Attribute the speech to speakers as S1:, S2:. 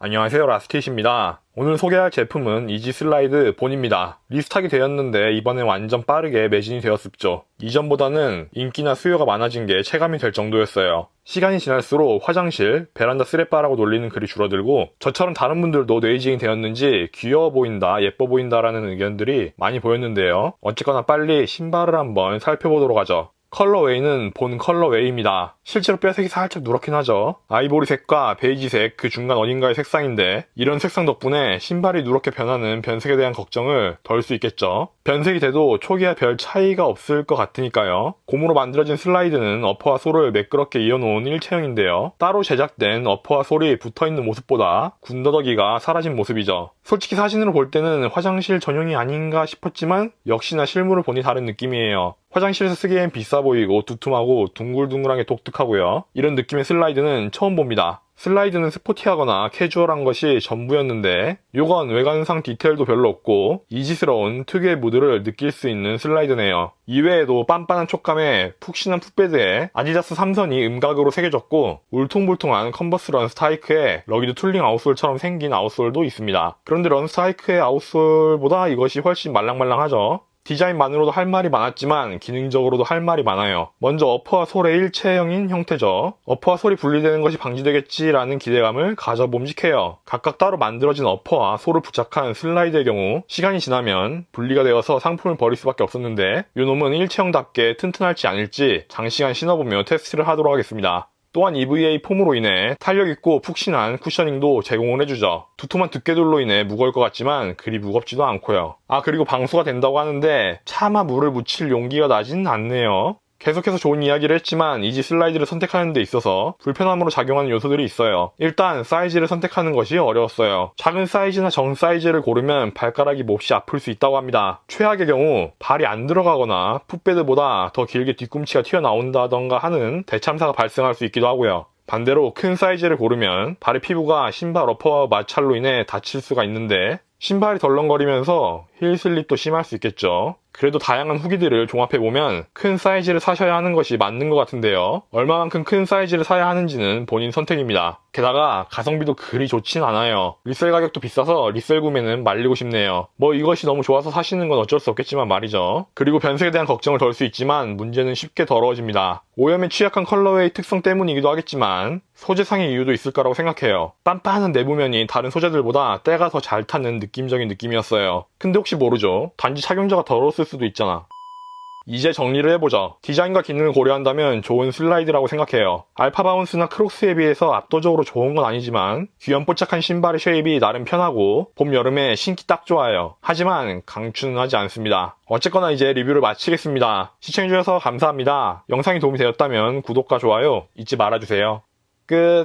S1: 안녕하세요, 라스티시입니다. 오늘 소개할 제품은 이지 슬라이드 본입니다. 리스트하게 되었는데 이번엔 완전 빠르게 매진이 되었었죠. 이전보다는 인기나 수요가 많아진 게 체감이 될 정도였어요. 시간이 지날수록 화장실, 베란다 쓰레빠라고 놀리는 글이 줄어들고 저처럼 다른 분들도 뇌이징이 되었는지 귀여워 보인다, 예뻐 보인다라는 의견들이 많이 보였는데요. 어쨌거나 빨리 신발을 한번 살펴보도록 하죠. 컬러웨이는 본 컬러웨이입니다. 실제로 뼈색이 살짝 누렇긴 하죠. 아이보리색과 베이지색 그 중간 어딘가의 색상인데 이런 색상 덕분에 신발이 누렇게 변하는 변색에 대한 걱정을 덜 수 있겠죠. 변색이 돼도 초기와 별 차이가 없을 것 같으니까요. 고무로 만들어진 슬라이드는 어퍼와 솔을 매끄럽게 이어놓은 일체형인데요. 따로 제작된 어퍼와 솔이 붙어있는 모습보다 군더더기가 사라진 모습이죠. 솔직히 사진으로 볼 때는 화장실 전용이 아닌가 싶었지만 역시나 실물을 보니 다른 느낌이에요. 화장실에서 쓰기엔 비싸 보이고 두툼하고 둥글둥글하게 독특하고요. 이런 느낌의 슬라이드는 처음 봅니다. 슬라이드는 스포티하거나 캐주얼한 것이 전부였는데 요건 외관상 디테일도 별로 없고 이지스러운 특유의 무드를 느낄 수 있는 슬라이드네요. 이외에도 빤빤한 촉감에 푹신한 풋베드에 아디다스 3선이 음각으로 새겨졌고 울퉁불퉁한 컨버스 런스타이크에 러기드 툴링 아웃솔처럼 생긴 아웃솔도 있습니다. 그런데 런스타이크의 아웃솔보다 이것이 훨씬 말랑말랑하죠. 디자인만으로도 할 말이 많았지만 기능적으로도 할 말이 많아요. 먼저 어퍼와 솔의 일체형인 형태죠. 어퍼와 솔이 분리되는 것이 방지되겠지라는 기대감을 가져봄직해요. 각각 따로 만들어진 어퍼와 솔을 부착한 슬라이드의 경우 시간이 지나면 분리가 되어서 상품을 버릴 수밖에 없었는데 이 놈은 일체형답게 튼튼할지 아닐지 장시간 신어보며 테스트를 하도록 하겠습니다. 또한 EVA 폼으로 인해 탄력있고 푹신한 쿠셔닝도 제공을 해주죠. 두툼한 두께돌로 인해 무거울 것 같지만 그리 무겁지도 않고요. 그리고 방수가 된다고 하는데 차마 물을 묻힐 용기가 나진 않네요. 계속해서 좋은 이야기를 했지만 이지 슬라이드를 선택하는 데 있어서 불편함으로 작용하는 요소들이 있어요. 일단 사이즈를 선택하는 것이 어려웠어요. 작은 사이즈나 정 사이즈를 고르면 발가락이 몹시 아플 수 있다고 합니다. 최악의 경우 발이 안 들어가거나 풋베드보다 더 길게 뒤꿈치가 튀어나온다던가 하는 대참사가 발생할 수 있기도 하고요. 반대로 큰 사이즈를 고르면 발의 피부가 신발 어퍼와 마찰로 인해 다칠 수가 있는데 신발이 덜렁거리면서 힐 슬립도 심할 수 있겠죠. 그래도 다양한 후기들을 종합해보면 큰 사이즈를 사셔야 하는 것이 맞는 것 같은데요. 얼마만큼 큰 사이즈를 사야 하는지는 본인 선택입니다. 게다가 가성비도 그리 좋진 않아요. 리셀 가격도 비싸서 리셀 구매는 말리고 싶네요. 이것이 너무 좋아서 사시는 건 어쩔 수 없겠지만 말이죠. 그리고 변색에 대한 걱정을 덜 수 있지만 문제는 쉽게 더러워집니다. 오염에 취약한 컬러웨이 특성 때문이기도 하겠지만 소재상의 이유도 있을 거라고 생각해요. 빤빤한 내부면이 다른 소재들보다 때가 더 잘 타는 느낌적인 느낌이었어요. 근데 혹시 모르죠. 단지 착용자가 더러웠을 수도 있잖아. 이제 정리를 해보죠. 디자인과 기능을 고려한다면 좋은 슬라이드라고 생각해요. 알파 바운스나 크록스에 비해서 압도적으로 좋은 건 아니지만 귀염뽀짝한 신발의 쉐입이 나름 편하고 봄, 여름에 신기 딱 좋아요. 하지만 강추는 하지 않습니다. 어쨌거나 이제 리뷰를 마치겠습니다. 시청해주셔서 감사합니다. 영상이 도움이 되었다면 구독과 좋아요 잊지 말아주세요. 끝.